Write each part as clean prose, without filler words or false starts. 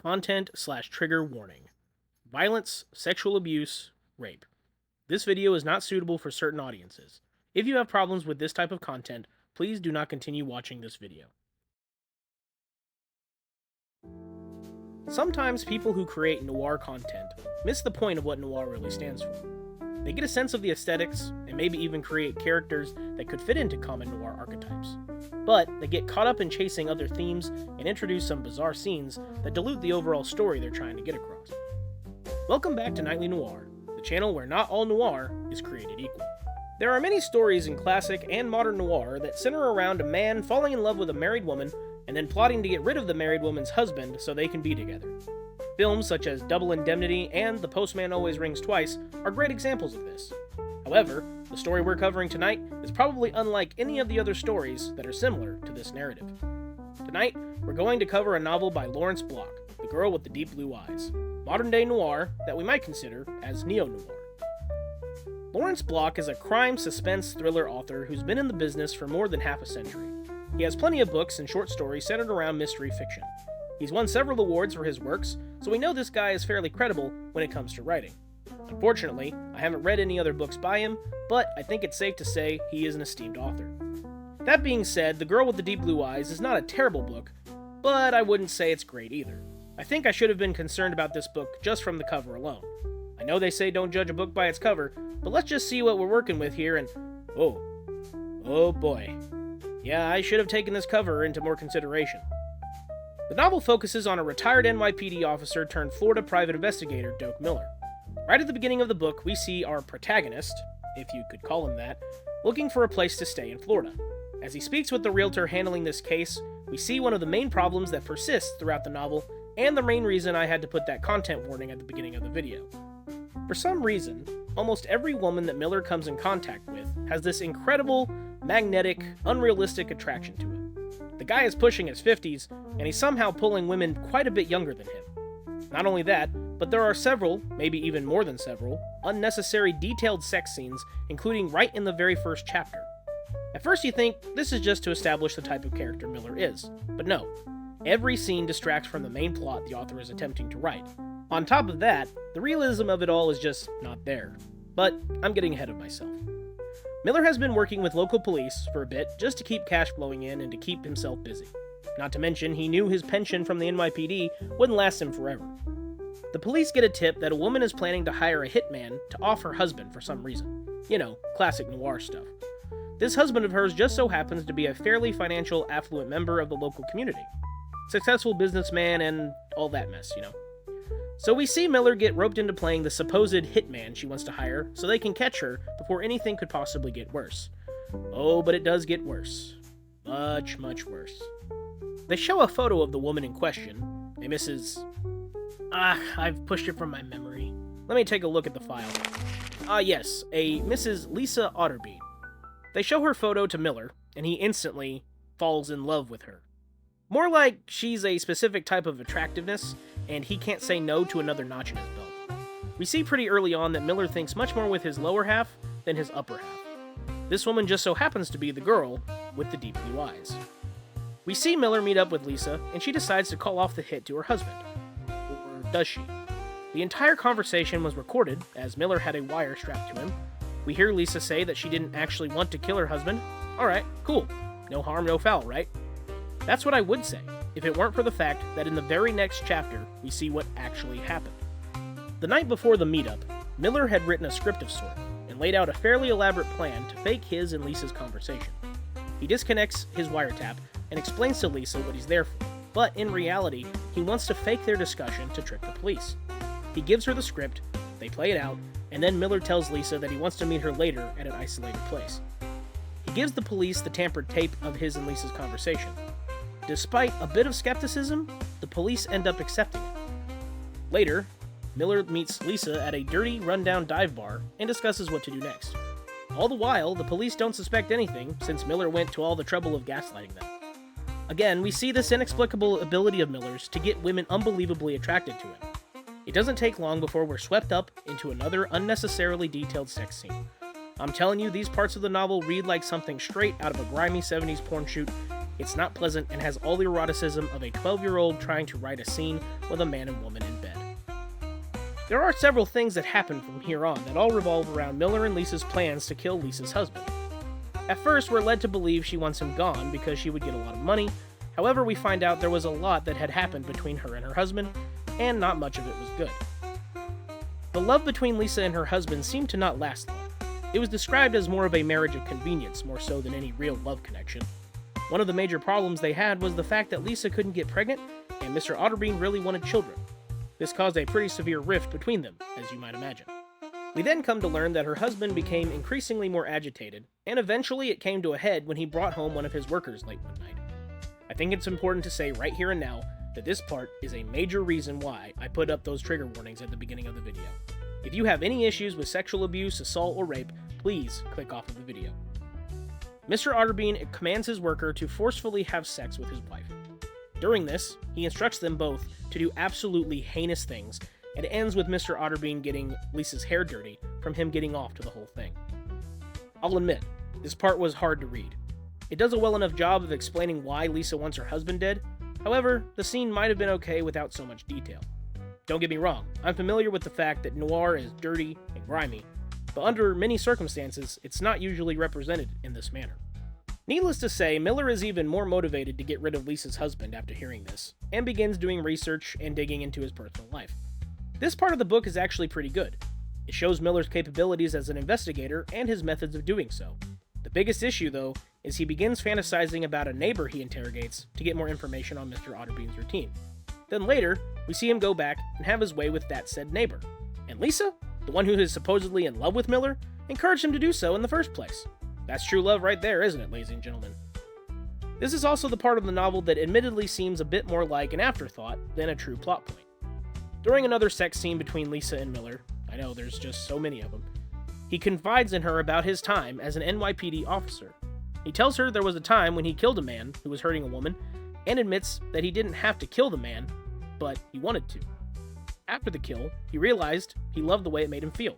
Content/trigger warning. Violence, sexual abuse, rape. This video is not suitable for certain audiences. If you have problems with this type of content, please do not continue watching this video. Sometimes people who create noir content miss the point of what noir really stands for. They get a sense of the aesthetics, and maybe even create characters that could fit into common noir archetypes. But they get caught up in chasing other themes and introduce some bizarre scenes that dilute the overall story they're trying to get across. Welcome back to Nightly Noir, the channel where not all noir is created equal. There are many stories in classic and modern noir that center around a man falling in love with a married woman and then plotting to get rid of the married woman's husband so they can be together. Films such as Double Indemnity and The Postman Always Rings Twice are great examples of this. However, the story we're covering tonight is probably unlike any of the other stories that are similar to this narrative. Tonight, we're going to cover a novel by Lawrence Block, The Girl with the Deep Blue Eyes, modern-day noir that we might consider as neo-noir. Lawrence Block is a crime suspense thriller author who's been in the business for more than half a century. He has plenty of books and short stories centered around mystery fiction. He's won several awards for his works, so we know this guy is fairly credible when it comes to writing. Unfortunately, I haven't read any other books by him, but I think it's safe to say he is an esteemed author. That being said, The Girl with the Deep Blue Eyes is not a terrible book, but I wouldn't say it's great either. I think I should have been concerned about this book just from the cover alone. I know they say don't judge a book by its cover, but let's just see what we're working with here and... Oh boy. Yeah, I should have taken this cover into more consideration. The novel focuses on a retired NYPD officer turned Florida private investigator, Doak Miller. Right at the beginning of the book, we see our protagonist, if you could call him that, looking for a place to stay in Florida. As he speaks with the realtor handling this case, we see one of the main problems that persists throughout the novel, and the main reason I had to put that content warning at the beginning of the video. For some reason, almost every woman that Miller comes in contact with has this incredible, magnetic, unrealistic attraction to him. The guy is pushing his 50s, and he's somehow pulling women quite a bit younger than him. Not only that, but there are several, maybe even more than several, unnecessary detailed sex scenes, including right in the very first chapter. At first you think this is just to establish the type of character Miller is, but no. Every scene distracts from the main plot the author is attempting to write. On top of that, the realism of it all is just not there. But I'm getting ahead of myself. Miller has been working with local police for a bit just to keep cash flowing in and to keep himself busy. Not to mention, he knew his pension from the NYPD wouldn't last him forever. The police get a tip that a woman is planning to hire a hitman to off her husband for some reason. You know, classic noir stuff. This husband of hers just so happens to be a fairly financial, affluent member of the local community. Successful businessman and all that mess, you know. So we see Miller get roped into playing the supposed hitman she wants to hire so they can catch her before anything could possibly get worse. Oh, but it does get worse. Much, much worse. They show a photo of the woman in question, a Mrs. I've pushed it from my memory. Let me take a look at the file. Yes, a Mrs. Lisa Otterby. They show her photo to Miller, and he instantly falls in love with her. More like she's a specific type of attractiveness, and he can't say no to another notch in his belt. We see pretty early on that Miller thinks much more with his lower half than his upper half. This woman just so happens to be the girl with the deep blue eyes. We see Miller meet up with Lisa, and she decides to call off the hit to her husband. Or does she? The entire conversation was recorded, as Miller had a wire strapped to him. We hear Lisa say that she didn't actually want to kill her husband. Alright, cool. No harm, no foul, right? That's what I would say, if it weren't for the fact that in the very next chapter, we see what actually happened. The night before the meetup, Miller had written a script of sorts, and laid out a fairly elaborate plan to fake his and Lisa's conversation. He disconnects his wiretap, and explains to Lisa what he's there for, but in reality, he wants to fake their discussion to trick the police. He gives her the script, they play it out, and then Miller tells Lisa that he wants to meet her later at an isolated place. He gives the police the tampered tape of his and Lisa's conversation. Despite a bit of skepticism, the police end up accepting it. Later, Miller meets Lisa at a dirty, rundown dive bar and discusses what to do next. All the while, the police don't suspect anything since Miller went to all the trouble of gaslighting them. Again, we see this inexplicable ability of Miller's to get women unbelievably attracted to him. It doesn't take long before we're swept up into another unnecessarily detailed sex scene. I'm telling you, these parts of the novel read like something straight out of a grimy 70s porn shoot, It's not pleasant and has all the eroticism of a 12-year-old trying to write a scene with a man and woman in bed. There are several things that happen from here on that all revolve around Miller and Lisa's plans to kill Lisa's husband. At first, we're led to believe she wants him gone because she would get a lot of money. However, we find out there was a lot that had happened between her and her husband, and not much of it was good. The love between Lisa and her husband seemed to not last long. It was described as more of a marriage of convenience, more so than any real love connection. One of the major problems they had was the fact that Lisa couldn't get pregnant, and Mr. Otterbein really wanted children. This caused a pretty severe rift between them, as you might imagine. We then come to learn that her husband became increasingly more agitated, and eventually it came to a head when he brought home one of his workers late one night. I think it's important to say right here and now that this part is a major reason why I put up those trigger warnings at the beginning of the video. If you have any issues with sexual abuse, assault, or rape, please click off of the video. Mr. Otterbein commands his worker to forcefully have sex with his wife. During this, he instructs them both to do absolutely heinous things, and it ends with Mr. Otterbein getting Lisa's hair dirty from him getting off to the whole thing. I'll admit, this part was hard to read. It does a well enough job of explaining why Lisa wants her husband dead. However, the scene might have been okay without so much detail. Don't get me wrong, I'm familiar with the fact that Noir is dirty and grimy, but under many circumstances, it's not usually represented in this manner. Needless to say, Miller is even more motivated to get rid of Lisa's husband after hearing this, and begins doing research and digging into his personal life. This part of the book is actually pretty good. It shows Miller's capabilities as an investigator and his methods of doing so. The biggest issue, though, is he begins fantasizing about a neighbor he interrogates to get more information on Mr. Otterbein's routine. Then later, we see him go back and have his way with that said neighbor. And Lisa, the one who is supposedly in love with Miller, encouraged him to do so in the first place. That's true love right there, isn't it, ladies and gentlemen? This is also the part of the novel that admittedly seems a bit more like an afterthought than a true plot point. During another sex scene between Lisa and Miller, I know there's just so many of them, he confides in her about his time as an NYPD officer. He tells her there was a time when he killed a man who was hurting a woman, and admits that he didn't have to kill the man, but he wanted to. After the kill, he realized he loved the way it made him feel.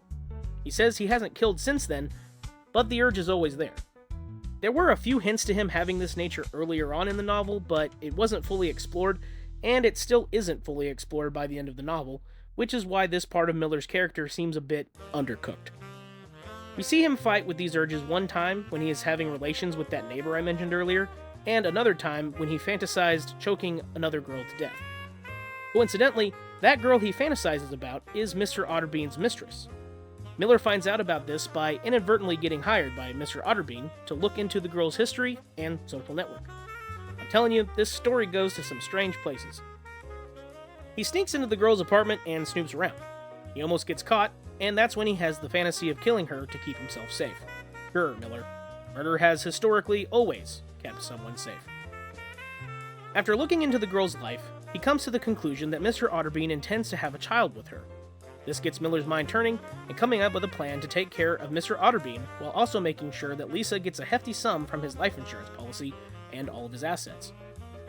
He says he hasn't killed since then, but the urge is always there. There were a few hints to him having this nature earlier on in the novel, but it wasn't fully explored, and it still isn't fully explored by the end of the novel, which is why this part of Miller's character seems a bit undercooked. We see him fight with these urges one time when he is having relations with that neighbor I mentioned earlier, and another time when he fantasized choking another girl to death. Coincidentally, that girl he fantasizes about is Mr. Otterbein's mistress. Miller finds out about this by inadvertently getting hired by Mr. Otterbein to look into the girl's history and social network. I'm telling you, this story goes to some strange places. He sneaks into the girl's apartment and snoops around. He almost gets caught, and that's when he has the fantasy of killing her to keep himself safe. Sure, Miller. Murder has historically always kept someone safe. After looking into the girl's life, he comes to the conclusion that Mr. Otterbein intends to have a child with her. This gets Miller's mind turning and coming up with a plan to take care of Mr. Otterbein while also making sure that Lisa gets a hefty sum from his life insurance policy and all of his assets.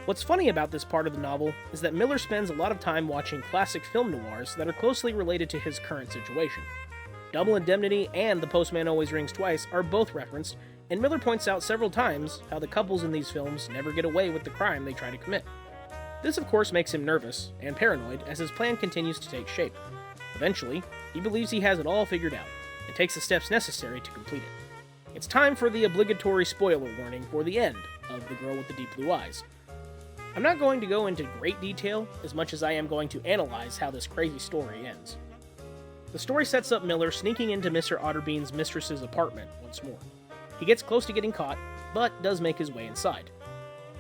What's funny about this part of the novel is that Miller spends a lot of time watching classic film noirs that are closely related to his current situation. Double Indemnity and The Postman Always Rings Twice are both referenced, and Miller points out several times how the couples in these films never get away with the crime they try to commit. This of course makes him nervous and paranoid as his plan continues to take shape. Eventually, he believes he has it all figured out, and takes the steps necessary to complete it. It's time for the obligatory spoiler warning for the end of The Girl with the Deep Blue Eyes. I'm not going to go into great detail as much as I am going to analyze how this crazy story ends. The story sets up Miller sneaking into Mr. Otterbein's mistress's apartment once more. He gets close to getting caught, but does make his way inside.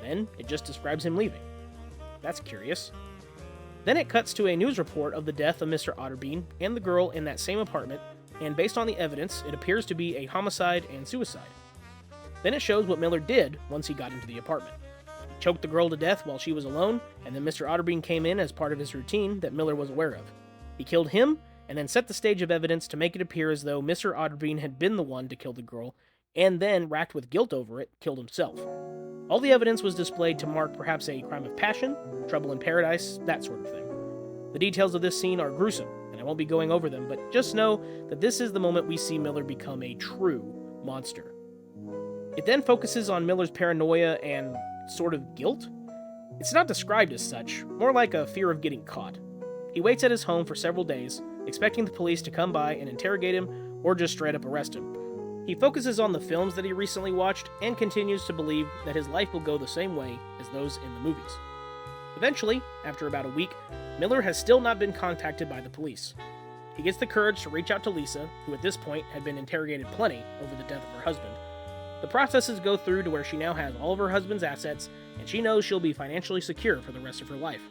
Then, it just describes him leaving. That's curious. Then it cuts to a news report of the death of Mr. Otterbein and the girl in that same apartment, and based on the evidence, it appears to be a homicide and suicide. Then it shows what Miller did once he got into the apartment. He choked the girl to death while she was alone, and then Mr. Otterbein came in as part of his routine that Miller was aware of. He killed him, and then set the stage of evidence to make it appear as though Mr. Otterbein had been the one to kill the girl, and then, racked with guilt over it, killed himself. All the evidence was displayed to mark perhaps a crime of passion, trouble in paradise, that sort of thing. The details of this scene are gruesome, and I won't be going over them, but just know that this is the moment we see Miller become a true monster. It then focuses on Miller's paranoia and sort of guilt? It's not described as such, more like a fear of getting caught. He waits at his home for several days, expecting the police to come by and interrogate him or just straight up arrest him. He focuses on the films that he recently watched and continues to believe that his life will go the same way as those in the movies. Eventually, after about a week, Miller has still not been contacted by the police. He gets the courage to reach out to Lisa, who at this point had been interrogated plenty over the death of her husband. The processes go through to where she now has all of her husband's assets, and she knows she'll be financially secure for the rest of her life.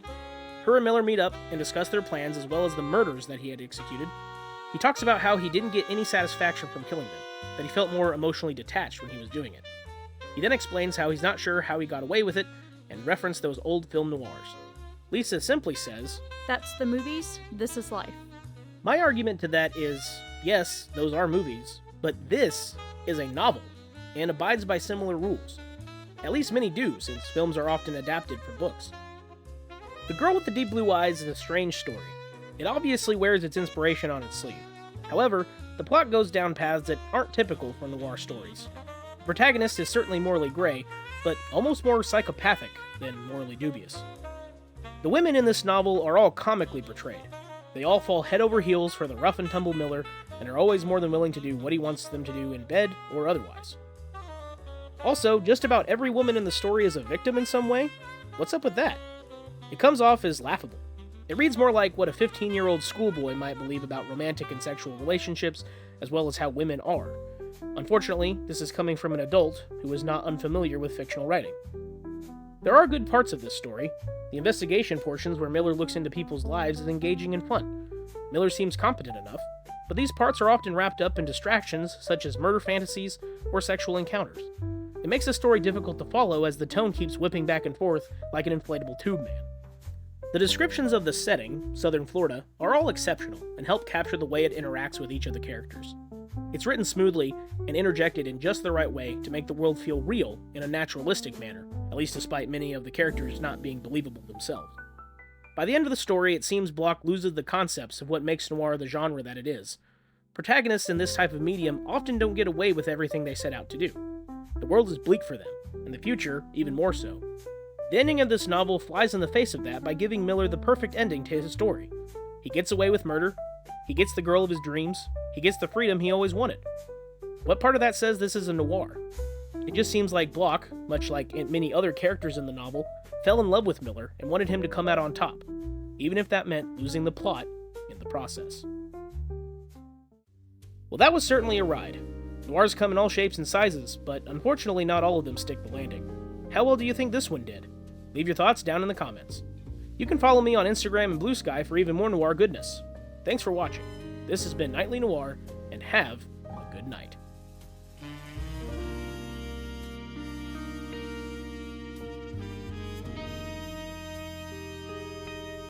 Her and Miller meet up and discuss their plans as well as the murders that he had executed. He talks about how he didn't get any satisfaction from killing them, that he felt more emotionally detached when he was doing it. He then explains how he's not sure how he got away with it, and referenced those old film noirs. Lisa simply says, "That's the movies, this is life." My argument to that is, yes, those are movies, but this is a novel, and abides by similar rules. At least many do, since films are often adapted from books. The Girl with the Deep Blue Eyes is a strange story. It obviously wears its inspiration on its sleeve. However, the plot goes down paths that aren't typical for noir stories. The protagonist is certainly morally gray, but almost more psychopathic than morally dubious. The women in this novel are all comically portrayed. They all fall head over heels for the rough and tumble Miller, and are always more than willing to do what he wants them to do in bed or otherwise. Also, just about every woman in the story is a victim in some way. What's up with that? It comes off as laughable. It reads more like what a 15-year-old schoolboy might believe about romantic and sexual relationships, as well as how women are. Unfortunately, this is coming from an adult who is not unfamiliar with fictional writing. There are good parts of this story. The investigation portions where Miller looks into people's lives is engaging and fun. Miller seems competent enough, but these parts are often wrapped up in distractions such as murder fantasies or sexual encounters. It makes the story difficult to follow as the tone keeps whipping back and forth like an inflatable tube man. The descriptions of the setting, Southern Florida, are all exceptional and help capture the way it interacts with each of the characters. It's written smoothly and interjected in just the right way to make the world feel real in a naturalistic manner, at least despite many of the characters not being believable themselves. By the end of the story, it seems Bloch loses the concepts of what makes noir the genre that it is. Protagonists in this type of medium often don't get away with everything they set out to do. The world is bleak for them, and the future even more so. The ending of this novel flies in the face of that by giving Miller the perfect ending to his story. He gets away with murder, he gets the girl of his dreams, he gets the freedom he always wanted. What part of that says this is a noir? It just seems like Bloch, much like many other characters in the novel, fell in love with Miller and wanted him to come out on top, even if that meant losing the plot in the process. Well, that was certainly a ride. Noirs come in all shapes and sizes, but unfortunately not all of them stick the landing. How well do you think this one did? Leave your thoughts down in the comments. You can follow me on Instagram and Blue Sky for even more noir goodness. Thanks for watching. This has been Nightly Noir, and have a good night.